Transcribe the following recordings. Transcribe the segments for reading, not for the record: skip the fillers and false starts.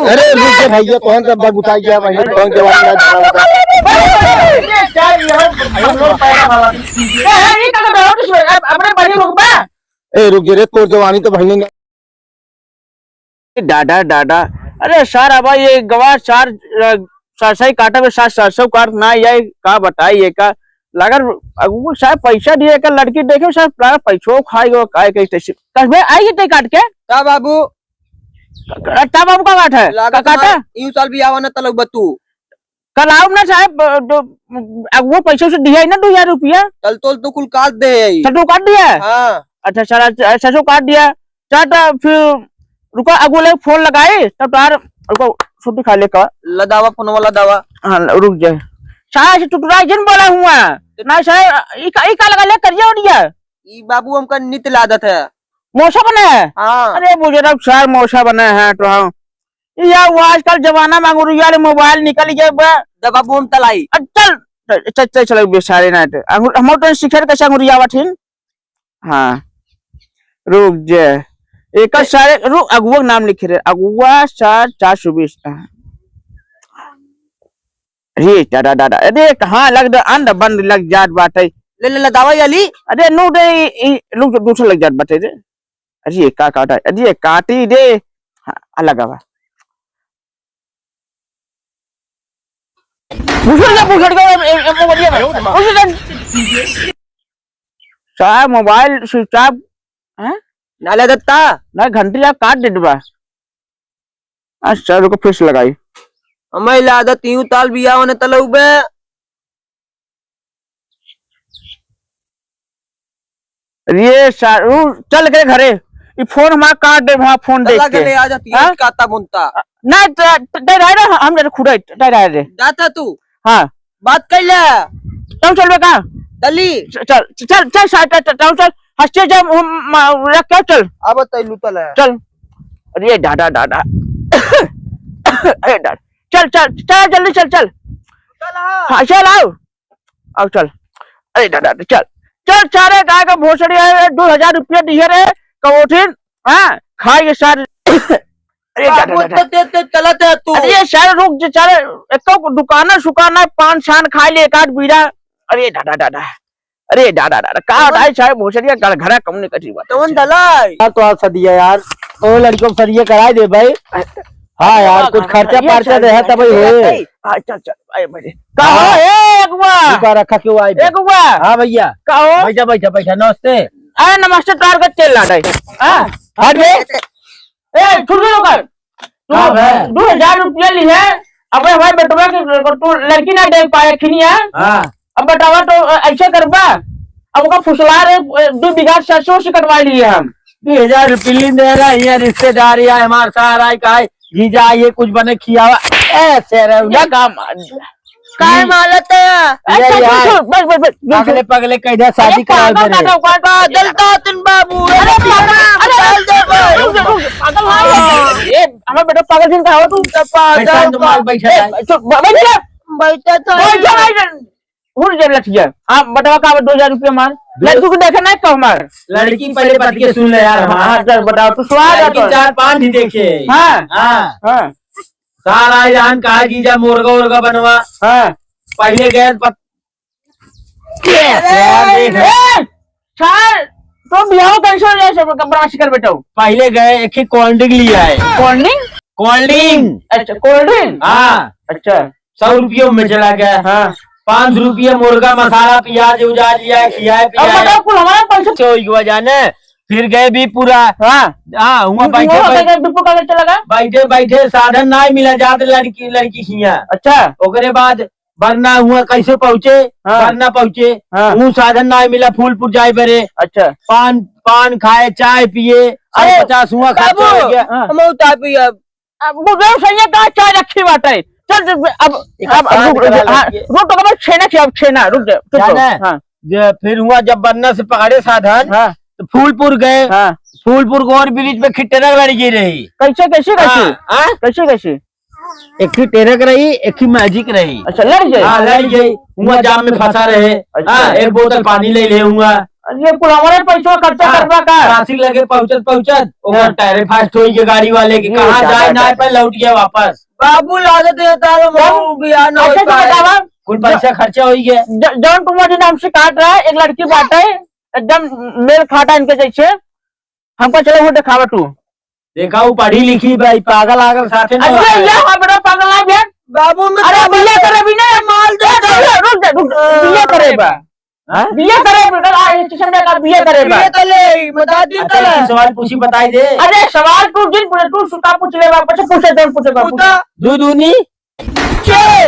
अरे रुक भैया कौन सा बग उठाई गया भाई कौन जवानी ए रुक रे तो जवानी तो भाई ने डाडा डाडा अरे सर अब ये गवा सर सरसई काटा में सर सरसों काट ना ये का बताइए का लगर वो शायद पैसा दिए का लड़की देखे सर पैसों खाएगा काय कैसे कसबे आएगी ते काट के ता बाबू ता बाबू का काट है का काटा यूं साल भी आवा ना तलक बतू कल आओ ना साहब वो पैसे से दिया है ना 2000 रुपया तल तोल तो कुल काट दे सरसों काट दिया हां अच्छा सर सरसों काट दिया चाटा फिर रुको अगले फोन लगाए तब तार रुको छुट्टी खा ले का लदावा फोन वाला दावा हां रुक जाए शायद टुटुरा जन बोला हुआ ना शायद ई का लगा ले करिया उड़िया ई बाबू हमका नित्य आदत है मौसा बना है हां अरे मुझे तो सर मौसा बना है तो हाँ यार वो आजकल जमाना मांगू यार मोबाइल निकल गया द बाबू हम तलाई चल चल चल चल बेचारे ना हम तो शिखर का संगुरिया बाठिन हां रुक जा एक सारे रुक अगुआ नाम लिखे रहे अगुआ 420 अरे दादा दादा अरे कहाँ लग अंध बंद लग जात बाटे ले दावा याली अरे नो दे लोग दूसरा लग जात बाटे रे अरे का काटा अरे काटी दे अलग आवा मोबाइल स्विच ऑफ नाले दत्ता ना घंटी या काट दे बा अच्छा रुको फिर लगाई हमें आदत यूं ताल भी आवा ना तलक बे ये चल के घरे ये फोन हमारा काट दे वहां फोन देख के आ जाती है काता बुनता ना डर है ना हम जरा खुदा डर है रे जाता तू हां बात कर ले तुम चल बे का दली चल चल चल साइड चल हंसते जब रख के चल अब तैलू तल है चल अरे दादा दादा अरे दादा चल चल चल जल्दी चल चल हाँ चल आओ चल अरे दादा चल चल चारे गाय का भोसड़ी है 2000 रुपया दिए रे कबोठिन हाँ खाए सारे अरे दादा चलत है तू अरे सारे रुक जा चारे एक दुकाना सुकाना पान छान खाए ले एक आध बीड़ा अरे दादा दादा अरे दादा दादा कहा भाई साहब भोसड़िया घर कम नहीं कटी बात तवन दलाई तो आप सदिया यार ओ लड़कों सरिये कराए दे भाई हाँ यार कुछ खर्चा पार्चा दे है तब होए चल चल आए भाई कहो ए अगुआ रखा क्यों आए अगुआ हाँ भैया कहो बैठा बैठा बैठा नमस्ते अरे नमस्ते तार का तेल लाडा हां हट बे ए छुट्टी लो कर तू 2000 रुपया ली है अब भाई बेटवा के तू लड़की ना दे पाए खिनिया हां अब बेटावा तो ऐसे करबा अब का फुसला रे 2 बीघा सरसों से कटवा लिए हम 2000 रुपये दे रहा है रिश्तेदार है हमारे सारा का जीजा ये कुछ बने खियावा ऐसे रे काम काय मालत है बस बस बस अगले पगले कैदा शादी करा दे जलता तुम बाबू अरे चल दे पागल ये हमें बेटा पागल जिन का हो तू बैठा बैठा उड़ जे लठिया हां बटवा का 2000 रुपया मार लड़की को देखे ना कहो मार लड़की पहले पट के सुन ले यार हां चल बताओ तू स्वाद लड़की 4-5 ही देखे हां हां हां सारा जान कहा जीजा मुर्गा उर्गा बनवा हां पहले गए सर तो बिहाव कैसे हो जाए सब ब्राश कर बेटा पहले गए एक ही कोल्ड ड्रिंक लिया है कोल्ड ड्रिंक अच्छा कोल्ड ड्रिंक हाँ अच्छा 100 रुपयों में चला गया हाँ 5 रुपये मुर्गा मसाला प्याज उजा लिया खियाए पियाए कुल हमारा पैसा वजह ने फिर गए भी पूरा हाँ हाँ हुआ बैठे बैठे साधन ना मिला जाते लड़की खिया अच्छा ओकरे बाद वरना हुआ कैसे पहुँचे वरना पहुँचे वो साधन ना मिला फूलपुर जाए बरे अच्छा पान खाए चाय पिए 50 हुआ खर्चा हो गया हम चाय पिए चाय रखी बात है चल अब रुक तो छेना रुक जा फिर हुआ जब बनना से पकड़े साधन तो फूलपुर गए फूलपुर को और ब्रिज पे खिट्टेरक लड़की रही कैसे कैसे कैसे कैसे कैसे एक ही टेरक रही एक ही मैजिक रही अच्छा लड़ गई लड़ गई हुआ जाम में फंसा रहे एक बोतल पानी ले ले हुआ ये कुल हमारे पैसा खर्चा करवा का ट्रैफिक लगे पहुंचत ओकर टायर फास्ट होई के गाड़ी वाले के कहां जाए ना पे लौट गया वापस। बाबू लागत है तारो मऊ बियाह न अच्छा हो तो पाए। बतावा कुल पैसा खर्चा होई गया। जौन कुमार जी नाम से काट रहा है एक लड़की बात है एकदम मेल खाता इनके जैसे हमको चलो वो दिखावा तू। देखा वो पढ़ी लिखी भाई पागल आगल साथे ना अच्छा ये हाँ बड़ा पागल है बहन। बाबू में अरे बिया करे भी नहीं माल दे रुक जा बिया करे बा बिया करे बेटा आ स्टेशन पे का बिया करे बा ये तो ले बता दी अच्छा तो एक सवाल पूछी बताई दे। अरे सवाल तू जिन पूछे तू सुता पूछ ले वापस पूछे तो पूछे पूछा दूनी अरे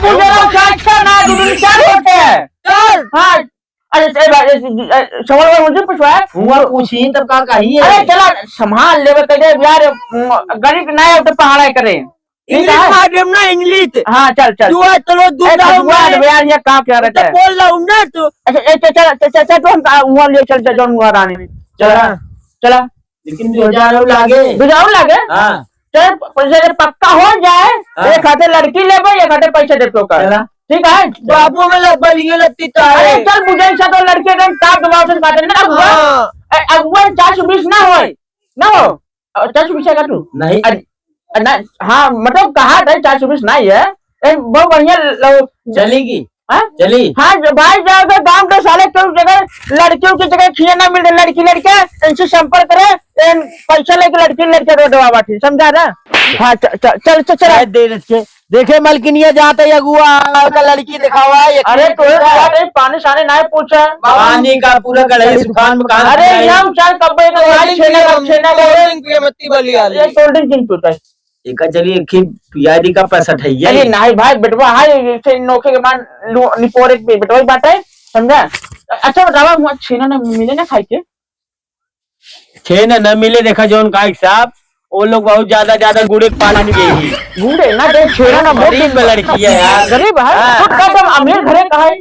पूछे अच्छा ना दूनी क्या होते हैं चल हाँ अरे सवाल मुझे पूछवा हुआ पूछी तब का कही अरे है। चला संभाल लेवे कहे यार गरीब ना है तो पहाड़ा करे इंग्लिश माध्यम ना इंग्लिश हाँ चल चल तू चलो दूध यार ये कहाँ क्या रहता है बोल रहा हूँ ना तू अच्छा चल तो हम वहाँ ले चल जौन वहाँ रानी चला चला लेकिन 2000 लागे। बुझाऊ लगे हाँ चल पैसे पक्का हो जाए हाँ। एक हाथे लड़की ले एक हाथे पैसे दे तो कर चला ठीक है बाबू में लगभग ये लगती तो अरे है। चल बुझाई सा तो लड़के एकदम टाप दबाव से काटे ना हाँ। अगुआ 420 ना हो 420 का तू नहीं ना हाँ मतलब कहा था 420 नहीं है बहुत बढ़िया चलेगी हाँ चली। हाँ भाई जाओगे गांव के साले क्यों जगह लड़कियों की जगह खिया ना मिल रहे लड़की लड़के इनसे संपर्क करे पैसा लेके लड़की लड़के रोडवा बाटी समझा ना। हाँ चल चल दे रखे देखे मलकिनिया जाते अगुआ का लड़की दिखावा है। अरे तो पानी सानी ना पूछा पानी का पूरा कढ़ाई सुखान में कहा अरे हम चार कब्बे छेना मत्ती बली वाली ये कोल्ड ड्रिंक किन पीता है एक चलिए पियादी का पैसा ठैया अरे नहीं भाई बेटवा हाय से नोखे के मान निपोरे पे बेटवा ही बात है समझा। अच्छा बतावा हुआ छेना ना मिले ना खाई के छे न मिले देखा जोन का साहब वो लोग बहुत ज्यादा गुड़े के पालन के ही बूढ़े ना दे छेना ना गरीब में लड़की है यार। गरीब है हाँ। तो कब अमीर घरे कहा है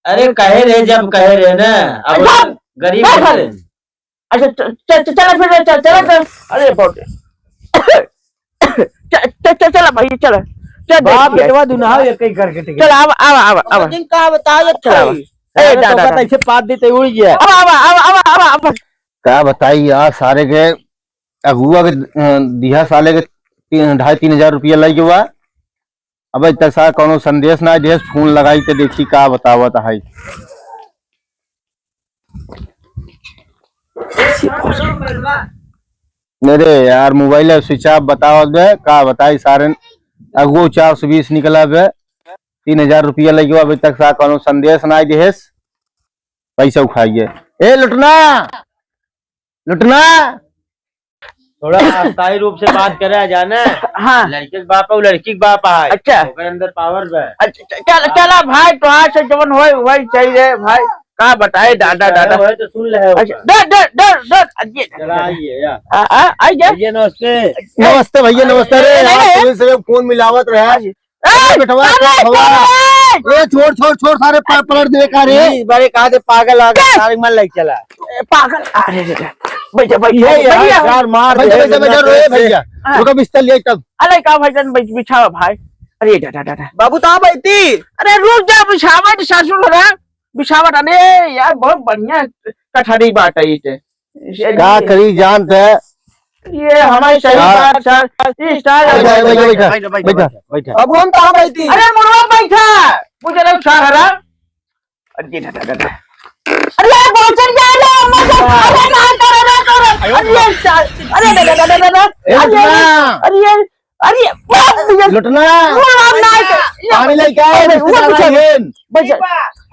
अरे कहे रहे जब कहे रहे ना अब अच्छा, गरीब क्या है। अच्छा चल फिर चल अरे बहुत चल भाई चल बाप बेटवा दुना एक ही करके टिकट चल अब दिन का बता चल ए दादा ऐसे पाद देते उड़ गया। अब क्या बताई यार सारे के अगुआ के दिहा साले के 2,500-3 हजार रुपया लग हुआ। अब तक सा कोनो संदेश ना देश फोन लगाई के देखी का बतावत है। मेरे यार मोबाइल स्विच ऑफ बतावत बे का बताई सारे अगुआ 420 निकला बे 3 हजार रुपया लग हुआ। अभी तक सा कोनो संदेश ना देश पैसा उठाइए। ए लुटना लुटना थोड़ा अस्थायी रूप से बात करे जाना। हाँ लड़के के बाप है लड़की के बाप है अच्छा ओकर अंदर पावर है। चल चला भाई तो आज से जवन होए वही चाहिए भाई का बताए दादा है तो सुन ले। अच्छा डर चला आइए यार आई जा ये नमस्ते नमस्ते भैया नमस्ते। रे नहीं, यार नहीं। तुम्हें से फोन मिलावत रहे बेटवा छोड़ सारे पलट दे का रे। इस बारे कहा थे पागल आ गया सारे मन लग चला पागल अरे भैया ये यार मार दे भैया रोए भैया रुको बिस्तर ले तब। अरे का भाईजान बिछावा भाई अरे दादा बाबू कहाँ बैठी अरे रुक जा बिछावा सासुर हो रहा बिछावा अरे यार बहुत बढ़िया कठहरी बात है ये क्या करी जानत है ये हमारी सही बात सर बैठा बैठा। अब हम कहाँ बैठी अरे मुर्गा बैठा मुझे लोग सारा अरे दादा अरे पहुंचन जा लो अम्मा को अरे ना करो अरे दादा अरे अरे लुटना पानी लेके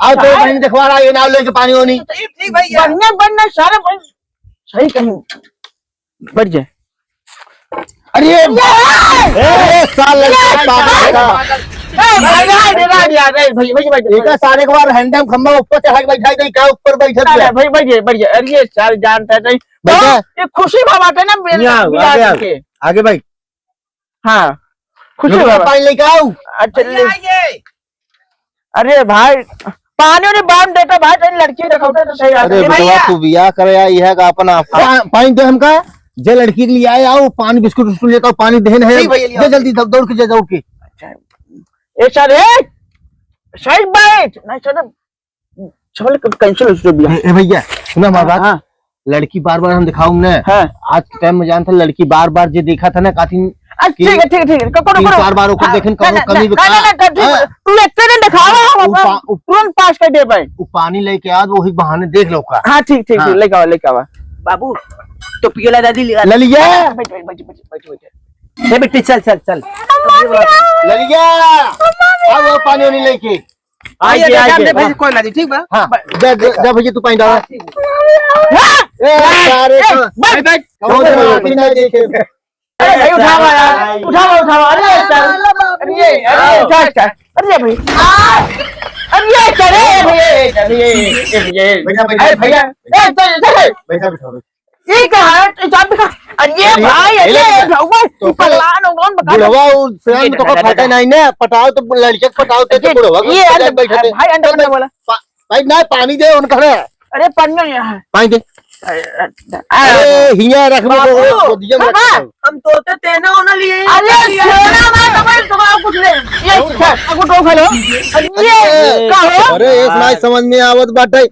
आओ तो पानी दिखवा रहा है नाव लेके पानी होनी। ठीक भैया बनना सारा सही कहीं बढ़ जाए। अरे साल सारे के बार हैंडम खंबा ऊपर चढ़ा के बैठा नहीं क्या ऊपर बैठा भाई बढ़िए अरे सारे जानता है बैठा ये खुशी बाबा है ना के आगे भाई हाँ खुशी बाबा पानी लेके आओ। अच्छा अरे भाई पानी और बांध देता भाई तेरी लड़की दिखाता तो सही अरे बेटवा तू बियाह करे आई है का अपना पानी दे हमका जे लड़की के लिए आए आओ पानी बिस्कुट बिस्कुट लेकर पानी देन है जे जल्दी दौड़ के दौड़ के। ए सर सही बैठ नहीं सर चल कैंसिल हो चुकी है। ए भैया सुना हमारी बात। हाँ लड़की बार बार हम दिखाऊं ना। हाँ आज के टाइम में जानता लड़की बार बार जो देखा था ना काफी ठीक है ठीक है ठीक है करो तीन करो चार बार ओकर देखें करो कमी ना तू एक ने दिखावा तुरंत पास कर दे भाई। वो पानी लेके आ वही बहाने देख लो का। हाँ ठीक ठीक हाँ। ठीक लेके आवा बाबू तो पियोला दादी लिया ललिया हे बेटी चल चल चल ललिया अब वो पानी नहीं लेके आइए आइए कोई ना दी ठीक बा। हाँ जा भैया तू पानी डाल अरे उठावा यार उठावा अरे चल अरे उठा चल अरे भाई अरे चले भैया ये कहा है चाप का अरे भाई अरे पलान उगन बता बुढ़वा फ्रेंड में तो को फाटा नहीं ना पटाओ तो लड़के को पटाओ तो बुढ़वा ये अंदर बैठे भाई अंदर में बोला भाई ना पानी दे उनका अरे पानी पानी दे अरे हिया रख दो दिया हम तो तेना होना लिए अरे सोना मैं तुम्हारा कुछ ले ये आपको टोक हेलो ये कहो अरे इस नाई समझ में आवत बाटे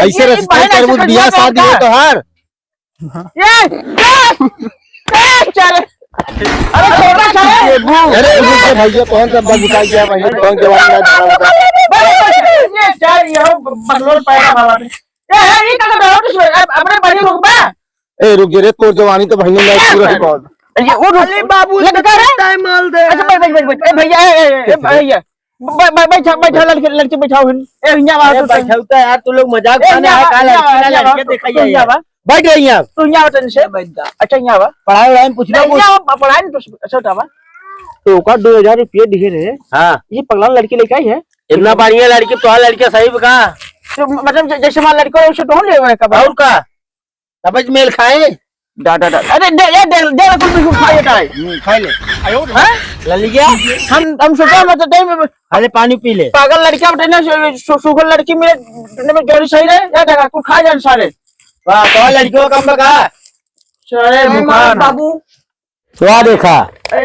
ऐसे रस्ते तरबूज बियाह शादी हो तो हार ये चल अरे छोटा चल अरे भैया कौन सा बग उठाई गया भैया कौन जवान ये चल ये बंगलोर पाया बाबा ये क्या कर रहा है अपने बड़ी रुक बा ए रुक रे तोर जवानी तो भैया नहीं पूरा ही बहुत ये वो अरे बाबू लड़का है टाइम माल दे। अच्छा बैठ भैया भैया बैठा लड़के बैठाओ ए भैया अरे बैठौता यार तू लोग मजाक बनाने है का लड़की ना लड़के दिखाइए यार बैठ रही हैं आप तू यहाँ बता से अच्छा यहाँ बा पढ़ाई वढ़ाई में पूछना कुछ यहाँ पढ़ाई नहीं तो अच्छा उठा बा तो का 2000 रुपये दिए रहे हाँ ये पगला लड़की लेके आई है इतना बढ़िया लड़की तो लड़के सही बका तो मतलब जैसे मान लड़को वैसे तो हम ले रहे कब और का तबज मेल खाए डाटा अरे दे कुछ खाइए टाइम खाई ले हैं ललिया हम सोचा मतलब टाइम अरे पानी पी ले पागल लड़कियां उठने सुगर लड़की मेरे जोड़ी सही रहे या जगह को खा जाए सारे वाह तो लड़कियों कम बका सारे मुखान बाबू क्या देखा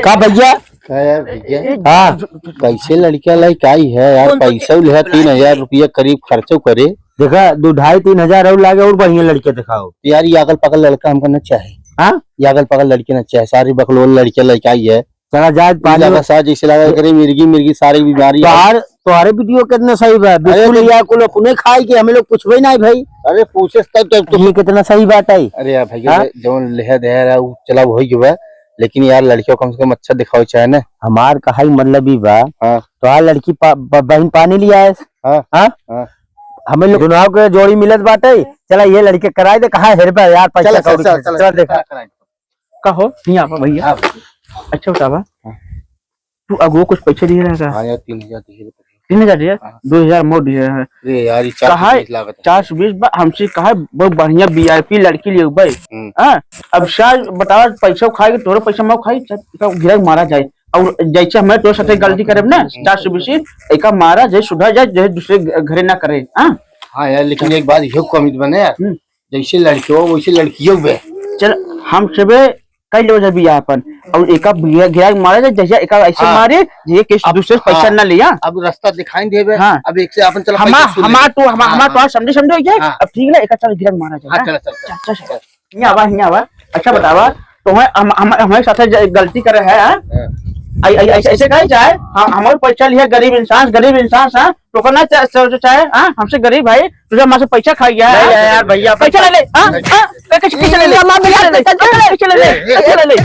का भैया यार भैया हाँ कैसे लड़कियां लाइक आई है यार पैसा ले 3000 रुपया करीब खर्चो करे देखा 2-2.5-3 हजार और लागे और बढ़िया लड़के दिखाओ यार ये अगल पगल लड़का हमको न चाहे। हाँ ये अगल पगल लड़की न चाहे सारी बकलोल लड़कियां लेके आई है चला जाए पानी लगा सा जैसे लगा करे मिर्गी सारी बीमारी तुम्हारे वीडियो कितना सही बा बिल्कुल या को लोग उन्हें खाई के हमें लोग पूछबे नहीं भाई अरे पूछे तब ये कितना सही बात है अरे यार भैया जो लेह दे रहा है चला वही जो है लेकिन यार लड़कियों कम से कम अच्छा दिखाओ चाहे ना हमार कहा मतलब ही बा हाँ तो लड़की बहन पानी लिया है हाँ हाँ हमें लोग चुनाव के जोड़ी मिलत बाटे चला ये लड़के कराए दे कहा हेर पे यार पैसा चल देखा कहो यहाँ पर भैया अच्छा उठावा तू अगो कुछ पैसे दिए रहेगा हाँ यार 3000 3000 दिया 2000 मोड़ दिया है अरे यार ये कहा 420 लागत है 420 हमसे कहा बहुत बढ़िया वीआईपी लड़की ले भाई हाँ अब शायद बताओ पैसा खाएगी तोरे पैसा मैं खाई गिरक मारा जाए और जैसे हमें तो साथे गलती करे ना 420 एक मारा जाए सुधर जाए जो दूसरे घरे ना करे हाँ यार लेकिन एक बात ये कमिट बने यार जैसे लड़कियों वैसे लड़कियों पे चल हम सबे कई लोग जब यहाँ पर और एक गिरा मारा जाए जैसे एक ऐसे मारे ये किस दूसरे पैसा ना लिया अब रास्ता दिखाई देवे हाँ अब एक से अपन चला हमार तो समझो क्या अब ठीक है एक चल गिरा मारा जाए चल यहाँ आवा अच्छा बतावा तुम्हें हमारे साथ गलती करे है ऐसे कहे चाहे हमारे पैसा लिया गरीब इंसान तो करना चाहे हमसे गरीब भाई तुझे हमारे पैसा खा गया है यार भैया पैसा ले ले ले